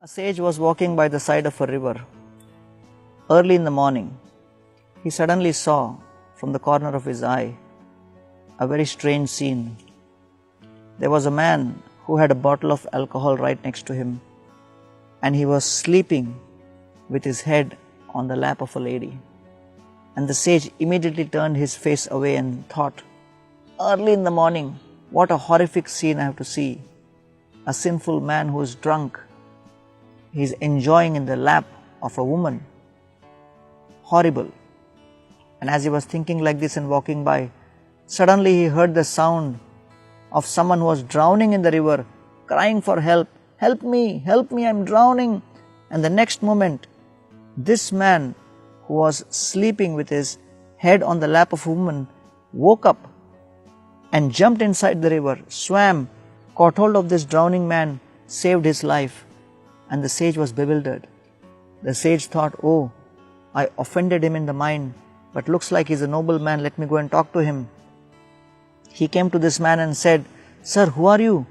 A sage was walking by the side of a river. Early in the morning, he suddenly saw from the corner of his eye a very strange scene. There was a man who had a bottle of alcohol right next to him, and he was sleeping with his head on the lap of a lady. And the sage immediately turned his face away and thought, early in the morning, what a horrific scene I have to see. A sinful man who is drunk, he is enjoying in the lap of a woman. Horrible. And as he was thinking like this and walking by, suddenly he heard the sound of someone who was drowning in the river, crying for help. Help me, I'm drowning. And the next moment, this man who was sleeping with his head on the lap of a woman woke up and jumped inside the river, swam, caught hold of this drowning man, saved his life. And the sage was bewildered. The sage thought, oh, I offended him in the mind, but looks like he's a noble man, let me go and talk to him. He came to this man and said, Sir, who are you?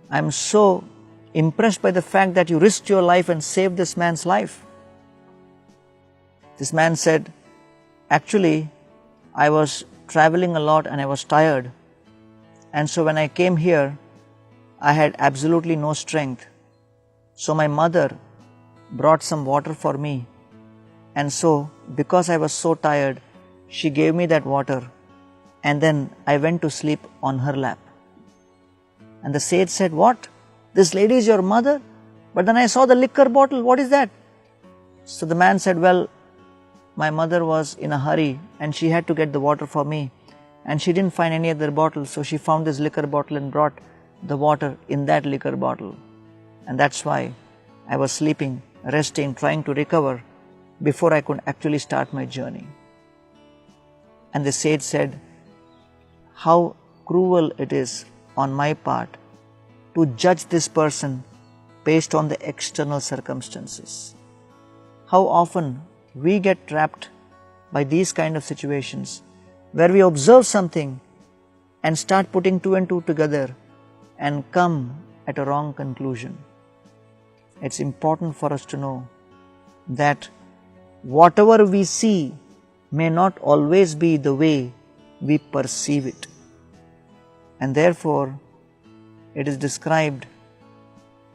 I am so impressed by the fact that you risked your life and saved this man's life. This man said, actually, I was traveling a lot and I was tired. And so when I came here, I had absolutely no strength. So my mother brought some water for me. And so, because I was so tired, she gave me that water. And then I went to sleep on her lap. And the sage said, what? This lady is your mother? But then I saw the liquor bottle. What is that? So the man said, well, my mother was in a hurry and she had to get the water for me. And she didn't find any other bottle. So she found this liquor bottle and brought the water in that liquor bottle. And that's why I was sleeping, resting, trying to recover before I could actually start my journey. And the sage said, how cruel it is on my part to judge this person based on the external circumstances. How often we get trapped by these kind of situations where we observe something and start putting two and two together and come at a wrong conclusion. It's important for us to know that whatever we see may not always be the way we perceive it. And therefore, it is described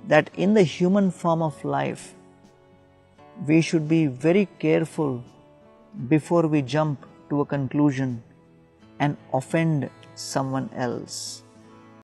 that in the human form of life, we should be very careful before we jump to a conclusion and offend someone else.